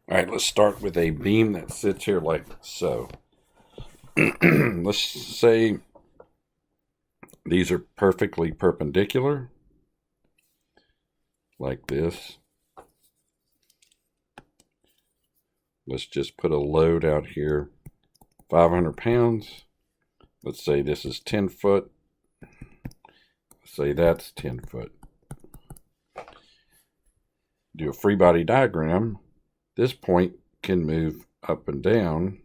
All right, let's start with a beam that sits here like so. Let's say these are perfectly perpendicular, like this. Let's just put a load out here, 500 pounds. Let's say this is 10 foot. Let's say that's 10 foot. Do a free body diagram. This point can move up and down,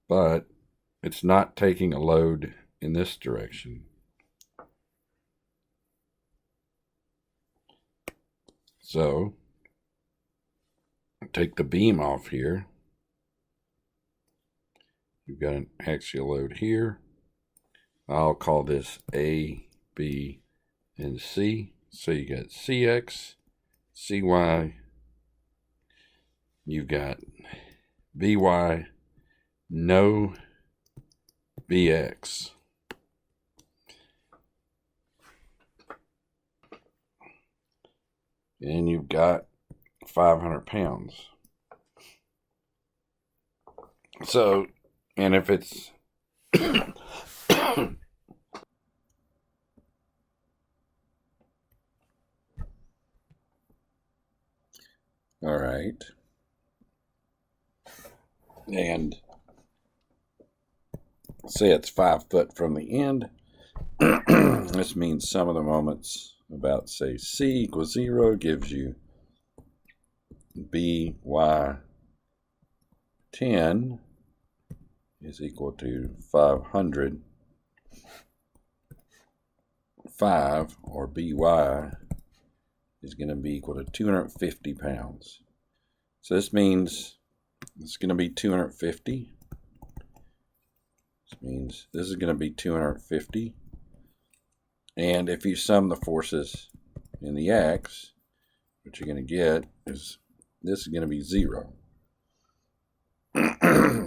but it's not taking a load in this direction. So take the beam off here. You've got an axial load here. I'll call this A, B, and C. So you got CX, CY, you've got BY, no BX. And you've got 500 pounds. So, and if it's all right, and say it's 5 foot from the end, this means some of the moments about, say, C equals 0 gives you BY 10 is equal to 500. 5, or BY, is going to be equal to 250 pounds. So this means it's going to be 250. This means this is going to be 250. And if you sum the forces in the X, what you're going to get is this is going to be 0.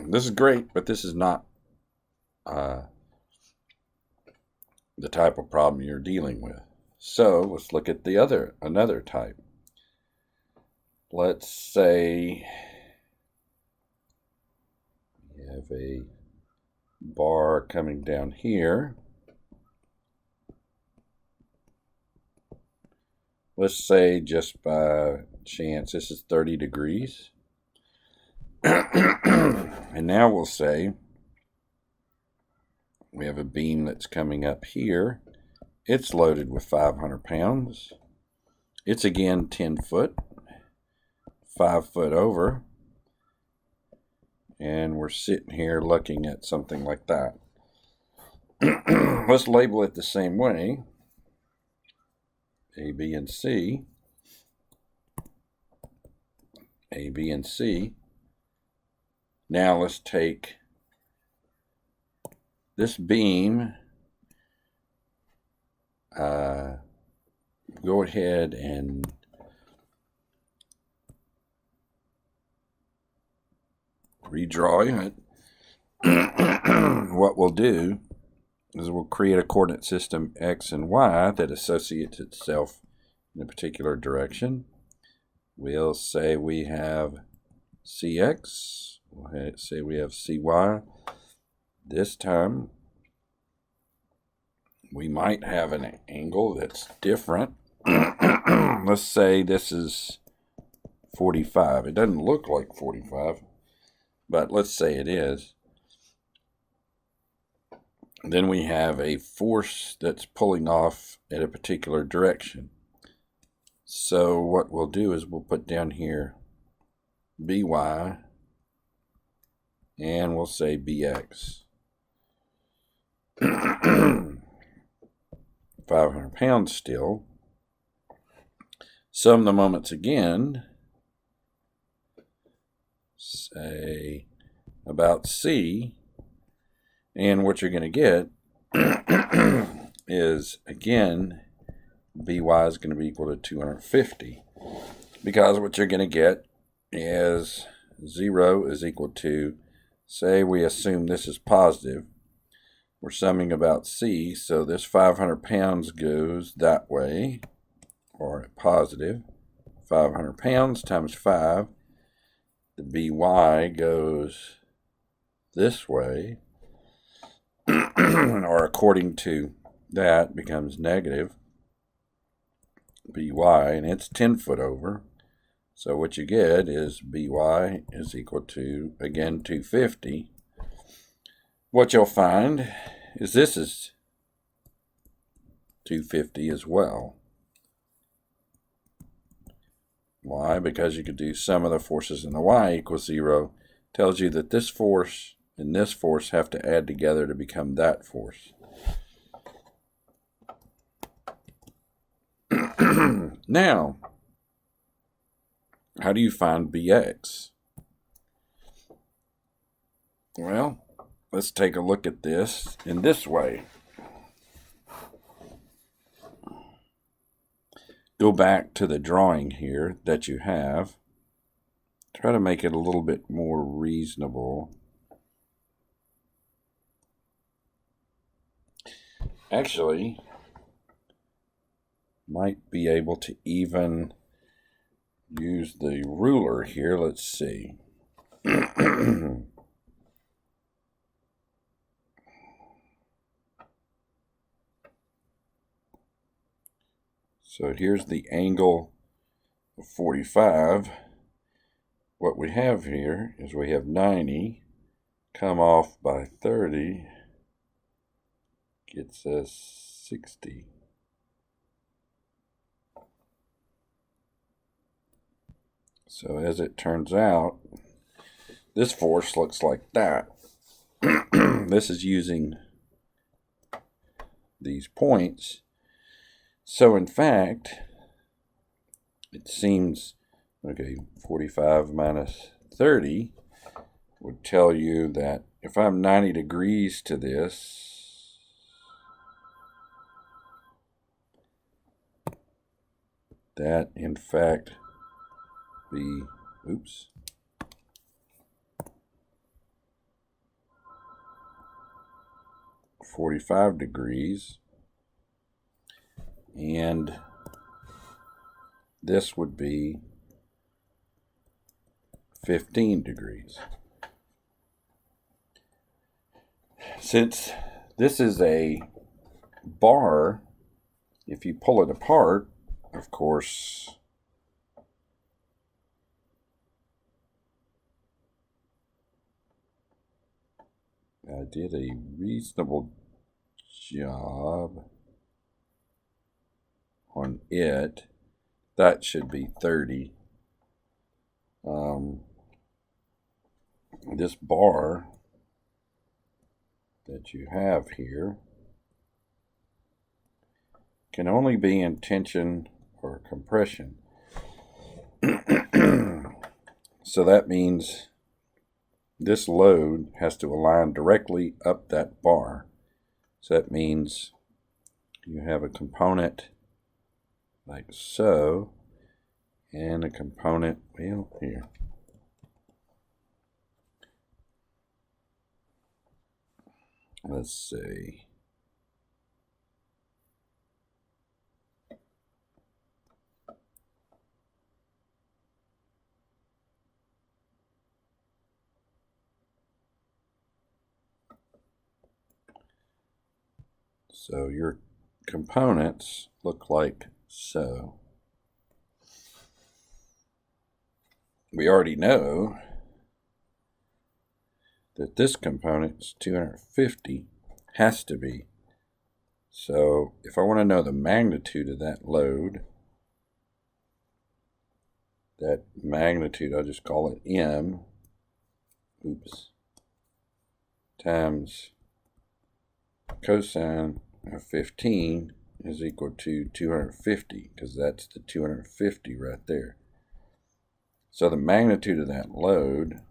This is great, but this is not the type of problem you're dealing with. So let's look at another type. Let's say you have a bar coming down here. Let's say just by chance this is 30 degrees. And now we'll say we have a beam that's coming up here. It's loaded with 500 pounds. It's again 10 foot, 5 foot over. And we're sitting here looking at something like that. Let's label it the same way. A, B, and C. A, B, and C. Now let's take this beam, go ahead and redraw it. What we'll do is we'll create a coordinate system X and Y that associates itself in a particular direction. We'll say we have CX, we'll say we have CY. This time we might have an angle that's different. Let's say this is 45. It doesn't look like 45, but let's say it is. Then we have a force that's pulling off at a particular direction. So what we'll do is we'll put down here BY, and we'll say BX. 500 pounds still. Sum the moments again. Say about C. And what you're going to get is, again, BY is going to be equal to 250. Because what you're going to get is 0 is equal to, say we assume this is positive. We're summing about C, so this 500 pounds goes that way, or positive. 500 pounds times 5. The By goes this way, or according to that becomes negative By, and it's 10 foot over. So what you get is By is equal to, again, 250. What you'll find is this is 250 as well. Why? Because you could do sum of the forces in the Y equals 0. Tells you that this force and this force have to add together to become that force. Now, how do you find Bx? Well, let's take a look at this in this way. Go back to the drawing here that you have. Try to make it a little bit more reasonable. Actually, might be able to even use the ruler here. Let's see. So here's the angle of 45. What we have here is we have 90 come off by 30 gets us 60. So as it turns out, this force looks like that. This is using these points. So in fact, it seems, okay, 45 minus 30 would tell you that if I'm 90 degrees to this, that in fact be, 45 degrees, and this would be 15 degrees. Since this is a bar, if you pull it apart, of course, I did a reasonable job on it. That should be 30. This bar that you have here can only be in tension or compression. So that means this load has to align directly up that bar. So that means you have a component like so, and a component, well, here. Let's see. So your components look like so. We already know that this component is 250, has to be. So if I want to know the magnitude of that load, that magnitude, I'll just call it M, times cosine of 15 is equal to 250, because that's the 250 right there. So the magnitude of that load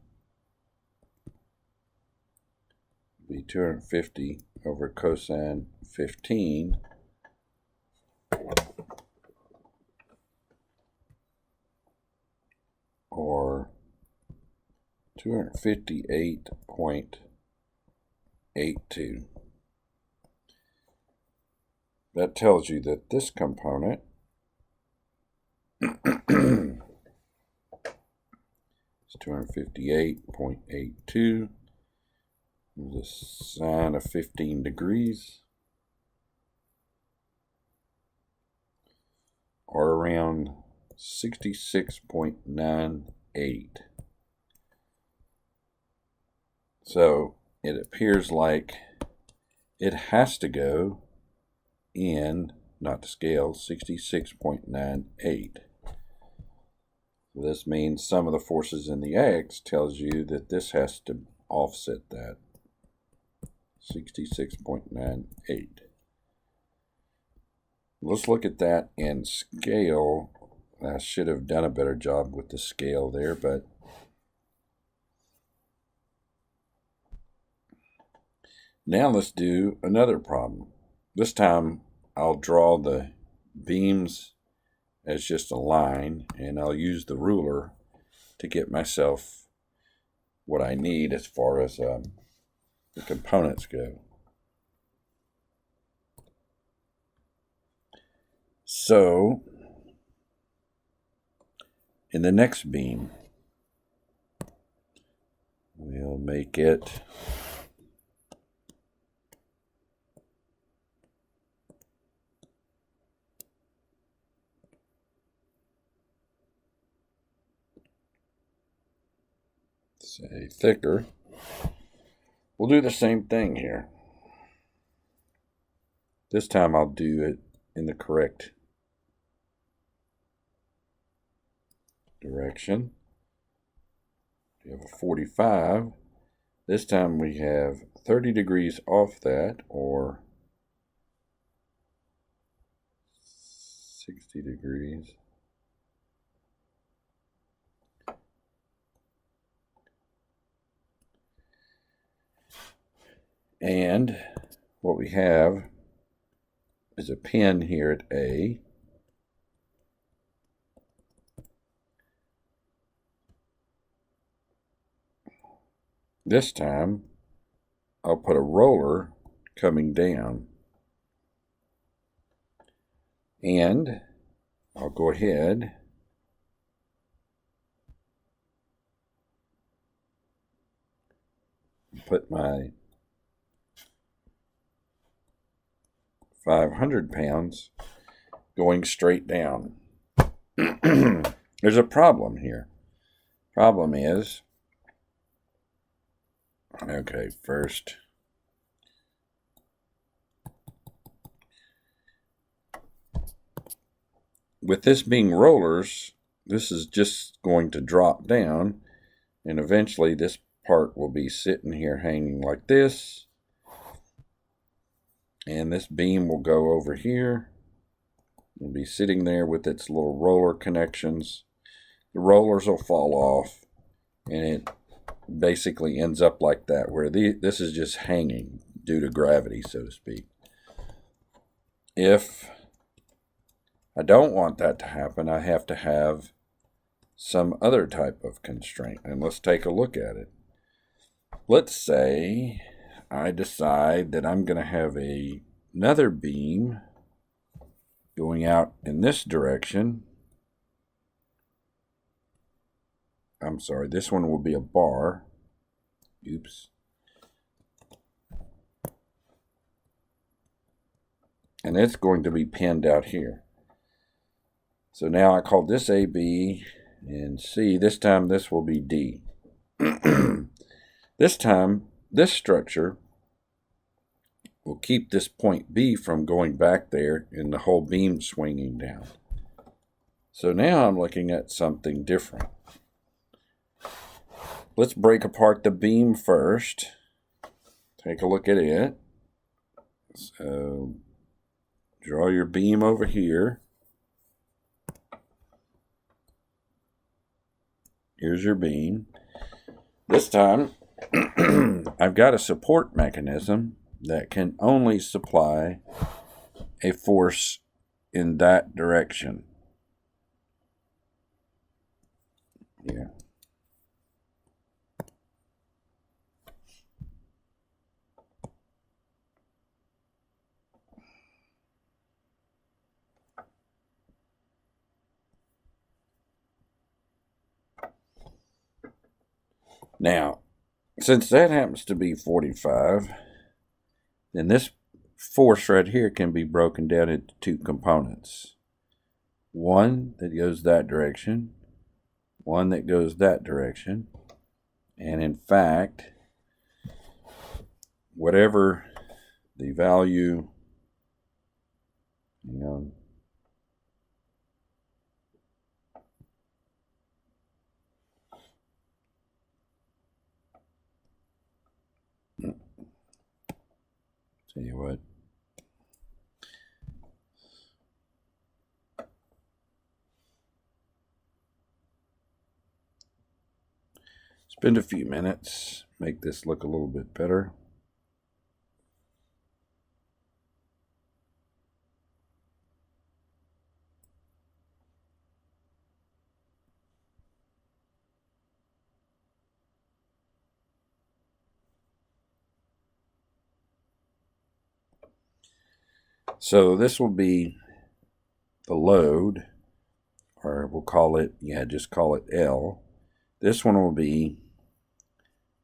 would be 250 over cosine 15, or 258.82. That tells you that this component 258.82. The sine of 15 degrees, or around 66.98. So it appears like it has to go in, not to scale, 66.98. So this means sum of the forces in the X tells you that this has to offset that. 66.98. Let's look at that in scale. I should have done a better job with the scale there, but now let's do another problem. This time I'll draw the beams as just a line, and I'll use the ruler to get myself what I need as far as the components go. So in the next beam, we'll make it say thicker. We'll do the same thing here. This time I'll do it in the correct direction. We have a 45. This time we have 30 degrees off that, or 60 degrees. And what we have is a pin here at A. This time, I'll put a roller coming down. And I'll go ahead and put my 500 pounds going straight down. There's a problem here. Problem is, okay, first, with this being rollers, this is just going to drop down, and eventually this part will be sitting here hanging like this, and this beam will go over here. It'll be sitting there with its little roller connections. The rollers will fall off, and it basically ends up like that, where this is just hanging due to gravity, so to speak. If I don't want that to happen, I have to have some other type of constraint, and let's take a look at it. Let's say I decide that I'm going to have another beam going out in this direction. I'm sorry, this one will be a bar. Oops. And it's going to be pinned out here. So now I call this AB and C. This time this will be D. This time, this structure will keep this point B from going back there and the whole beam swinging down. So now I'm looking at something different. Let's break apart the beam first. Take a look at it. So draw your beam over here. Here's your beam. This time, I've got a support mechanism that can only supply a force in that direction. Yeah. Now, since that happens to be 45, then this force right here can be broken down into two components. One that goes that direction, one that goes that direction. And in fact, whatever the value, hang on, tell you what, spend a few minutes, make this look a little bit better. So this will be the load, or we'll call it, just call it L. This one will be,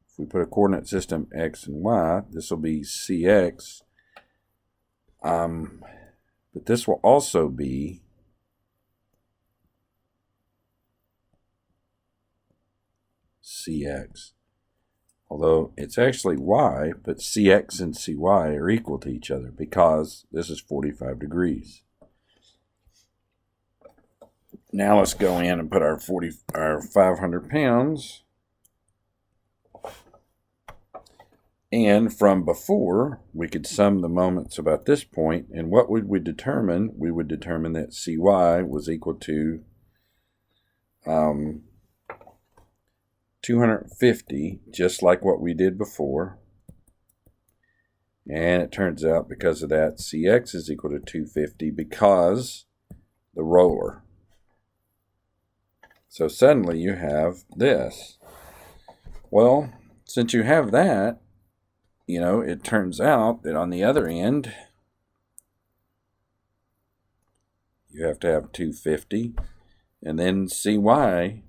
if we put a coordinate system X and Y, this will be CX. But this will also be CX. Although it's actually Y, but CX and CY are equal to each other because this is 45 degrees. Now let's go in and put our 500 pounds. And from before, we could sum the moments about this point, and what would we determine? We would determine that CY was equal to 250, just like what we did before. And it turns out, because of that, CX is equal to 250 because the roller. So suddenly you have this. Well, since you have that, it turns out that on the other end, you have to have 250, and then CY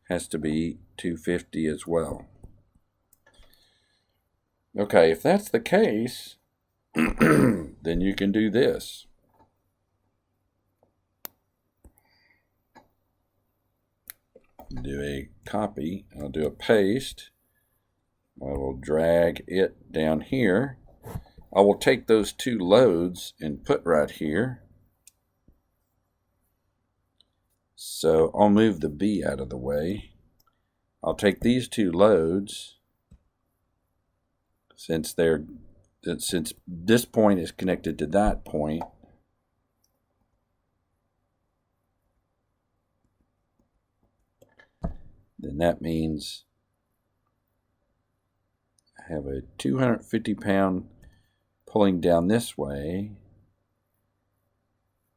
has to be 250 as well. Okay, if that's the case, then you can do this. Do a copy, I'll do a paste. I will drag it down here. I will take those two loads and put right here. So I'll move the B out of the way. I'll take these two loads, since this point is connected to that point. Then that means I have a 250 pound pulling down this way,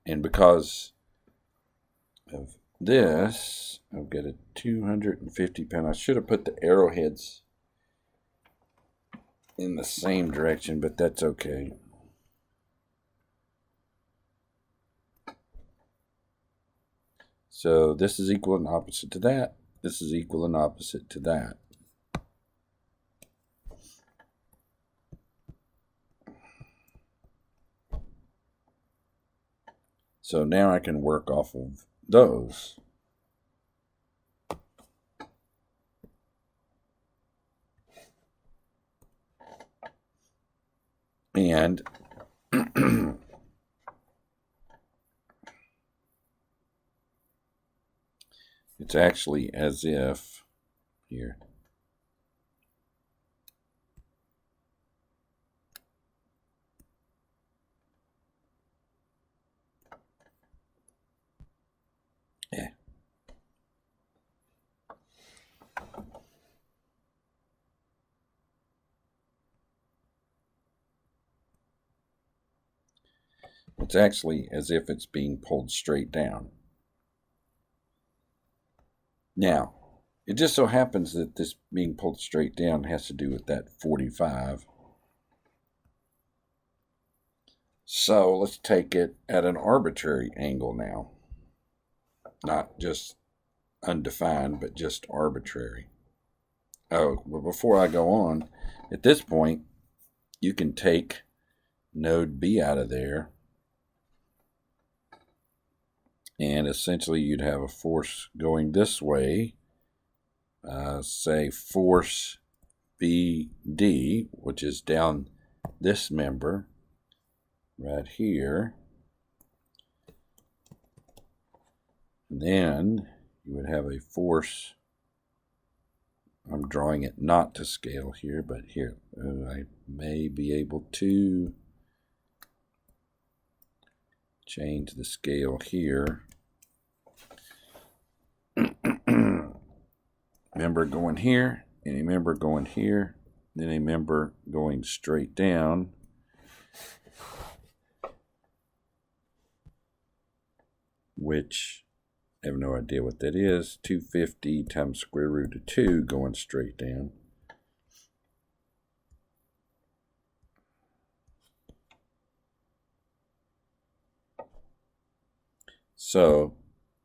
and because of this, I've got a 250 pound. I should have put the arrowheads in the same direction, but that's okay. So this is equal and opposite to that. This is equal and opposite to that. So now I can work off of those. And it's actually as if here. Yeah. It's actually as if it's being pulled straight down. Now, it just so happens that this being pulled straight down has to do with that 45. So let's take it at an arbitrary angle now. Not just undefined, but just arbitrary. Oh, but before I go on, at this point, you can take node B out of there, and essentially you'd have a force going this way, say force BD, which is down this member right here. And then you would have a force, I'm drawing it not to scale here, but here, I may be able to change the scale here. Member going here, and a member going here, then a member going straight down. Which I have no idea what that is. 250 times square root of 2 going straight down. So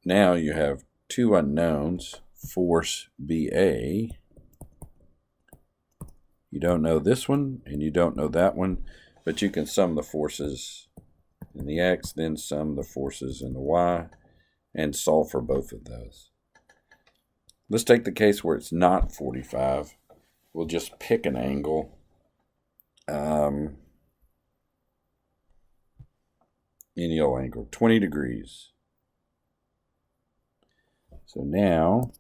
now you have two unknowns, force BA. You don't know this one, and you don't know that one, but you can sum the forces in the X, then sum the forces in the Y, and solve for both of those. Let's take the case where it's not 45. We'll just pick an angle. Any old angle, 20 degrees. So now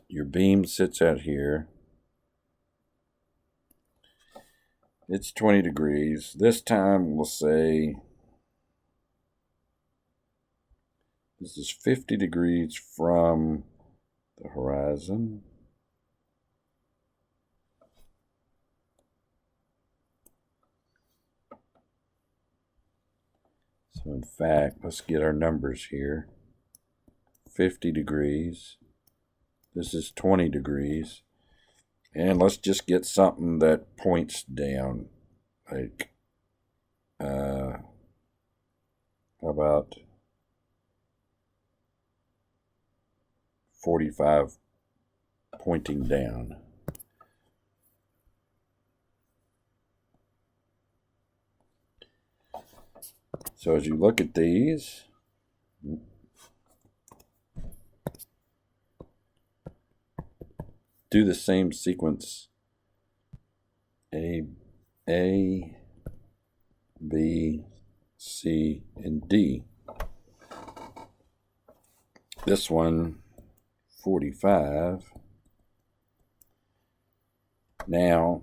your beam sits out here. It's 20 degrees. This time we'll say this is 50 degrees from the horizon. So in fact, let's get our numbers here. 50 degrees. This is 20 degrees. And let's just get something that points down. Like, how about 45 pointing down? So as you look at these, do the same sequence. A, B, C, and D. This one, 45. Now,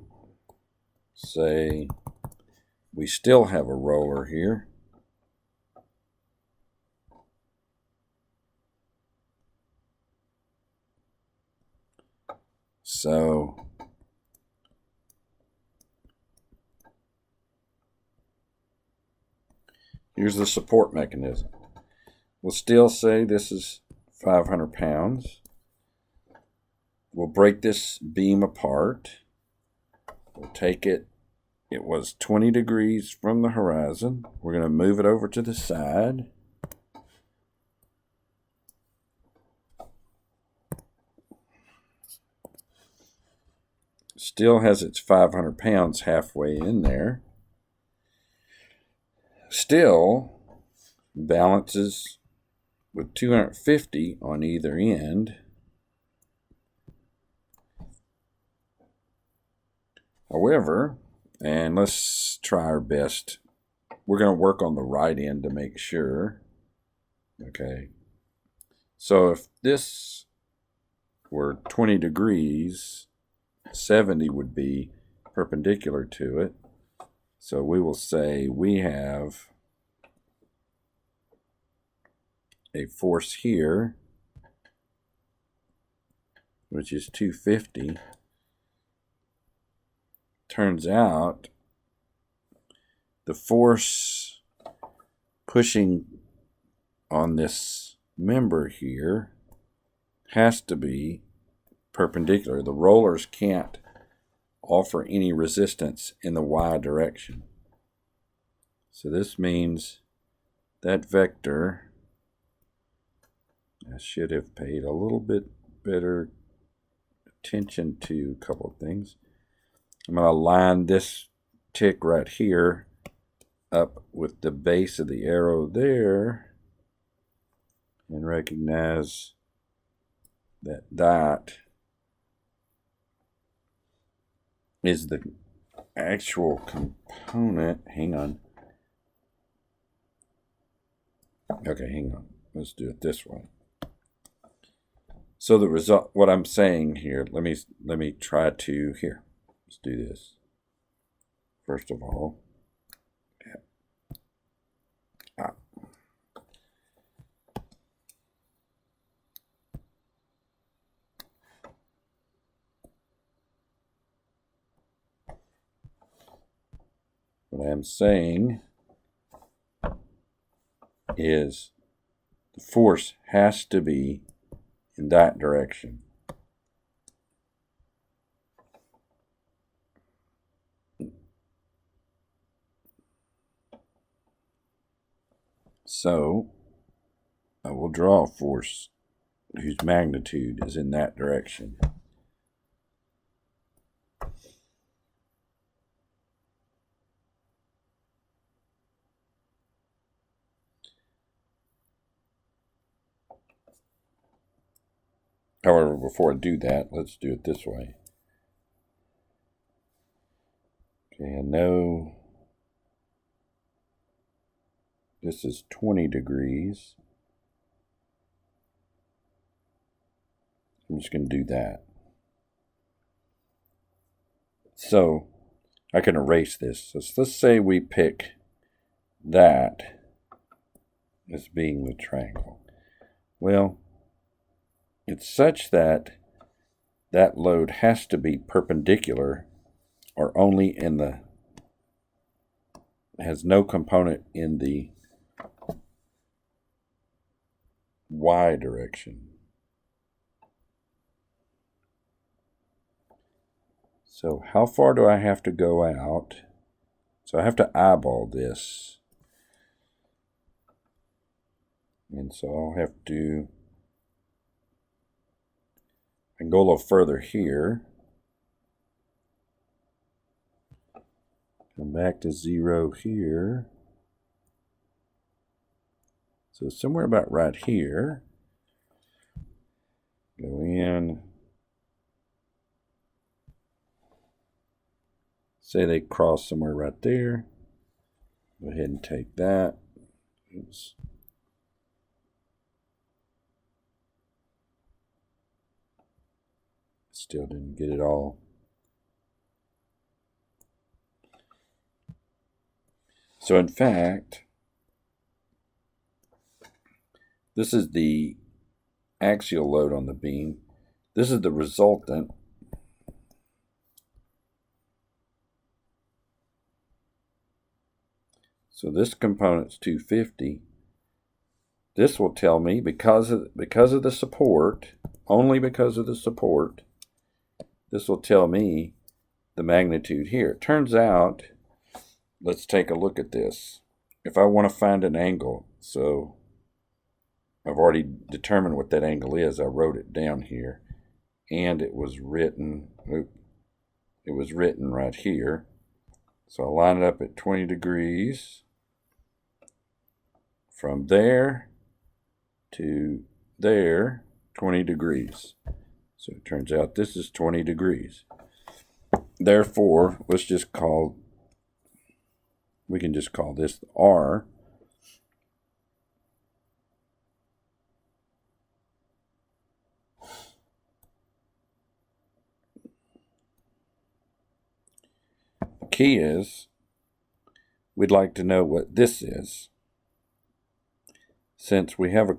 say we still have a roller here. So here's the support mechanism. We'll still say this is 500 pounds. We'll break this beam apart. We'll take it. It was 20 degrees from the horizon. We're going to move it over to the side. Still has its 500 pounds halfway in there. Still balances with 250 on either end. However, and let's try our best, we're going to work on the right end to make sure. Okay. So if this were 20 degrees, 70 would be perpendicular to it. So we will say we have a force here, which is 250. Turns out the force pushing on this member here has to be perpendicular. The rollers can't offer any resistance in the y direction. So this means that vector, I should have paid a little bit better attention to a couple of things. I'm going to line this tick right here up with the base of the arrow there and recognize that dot is the actual component. Hang on. Okay, hang on. Let's do it this way. So the result, what I'm saying here, let me try to, here, let's do this. First of all, what I'm saying is the force has to be in that direction. So I will draw a force whose magnitude is in that direction. However, before I do that, let's do it this way. Okay, I know this is 20 degrees. I'm just going to do that. So I can erase this. So let's say we pick that as being the triangle. Well, it's such that that load has to be perpendicular or only in the, has no component in the y direction. So how far do I have to go out? So I have to eyeball this. And so I'll have to, I can go a little further here. Come back to 0 here. So somewhere about right here. Go in. Say they cross somewhere right there. Go ahead and take that. Oops. Still didn't get it all. So in fact, this is the axial load on the beam. This is the resultant. So this component's 250. This will tell me, because of the support, only because of the support, this will tell me the magnitude here. It turns out, let's take a look at this. If I want to find an angle, so I've already determined what that angle is. I wrote it down here, and it was written, right here. So I'll line it up at 20 degrees. From there to there, 20 degrees. So it turns out this is 20 degrees. Therefore, we can just call this R. The key is, we'd like to know what this is. Since we have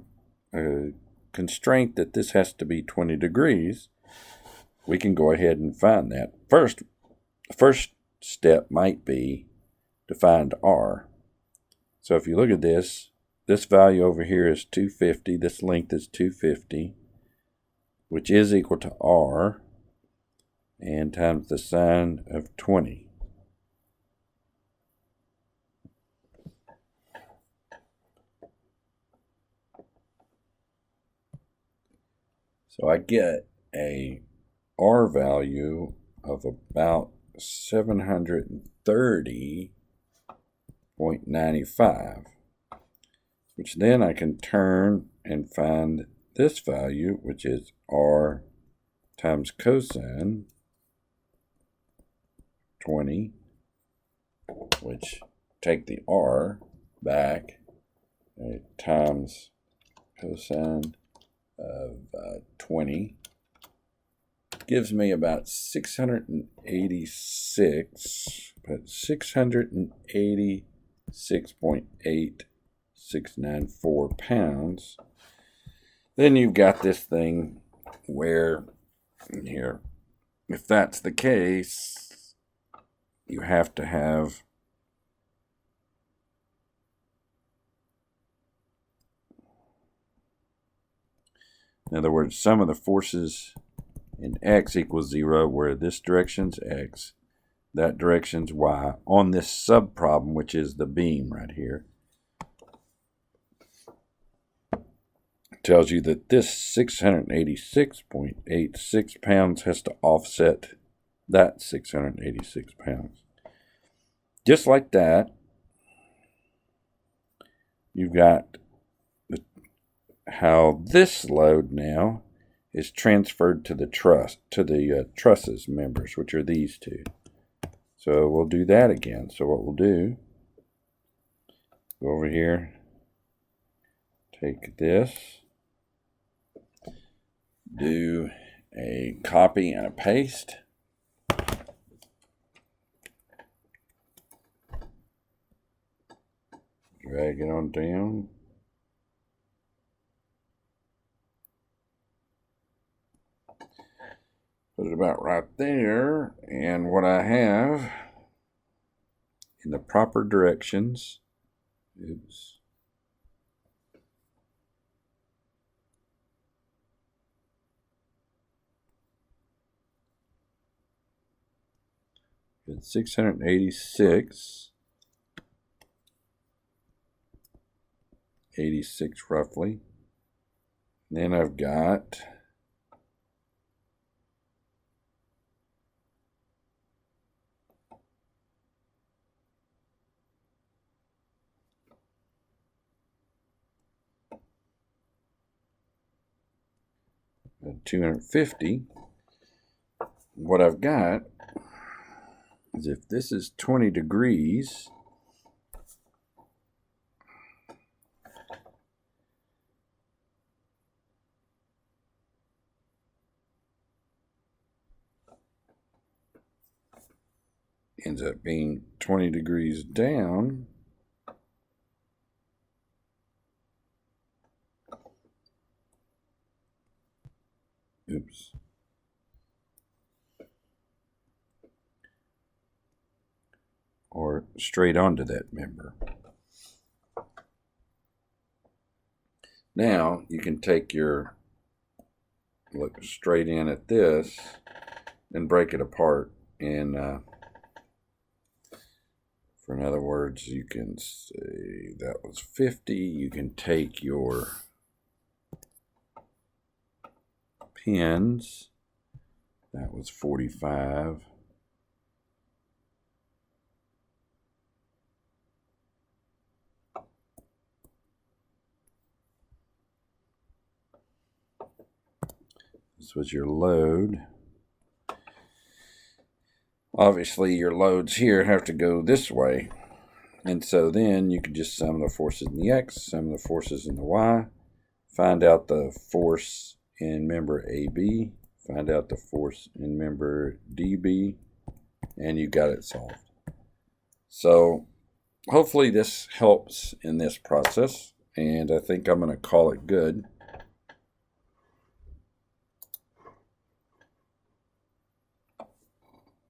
a constraint that this has to be 20 degrees, we can go ahead and find that. The first step might be to find R. So if you look at this value over here is 250, this length is 250, which is equal to R, and times the sine of 20. So I get a R value of about 730.95, which then I can turn and find this value, which is R times cosine 20, which take the R back, times cosine of 20 gives me about 686.8694 pounds. Then you've got this thing where here, if that's the case, you have to have in other words, sum of the forces in x equals 0, where this direction's x, that direction's y, on this subproblem, which is the beam right here. Tells you that this 686.86 pounds has to offset that 686 pounds. Just like that, you've got how this load now is transferred to the trusses members, which are these two. So we'll do that again. So what we'll do, go over here, take this, do a copy and a paste. Drag it on down. Put it about right there, and what I have in the proper directions, oops, it's 686 roughly. Then I've got at 250. What I've got is if this is 20 degrees, ends up being 20 degrees down, oops, or straight onto that member. Now you can take your look straight in at this and break it apart, and for in other words, you can say that was 50. You can take your pins, that was 45. This was your load. Obviously, your loads here have to go this way. And so then you can just sum the forces in the x, sum the forces in the y, find out the force in member AB, find out the force in member DB, and you got it solved. So hopefully this helps in this process, and I think I'm going to call it good.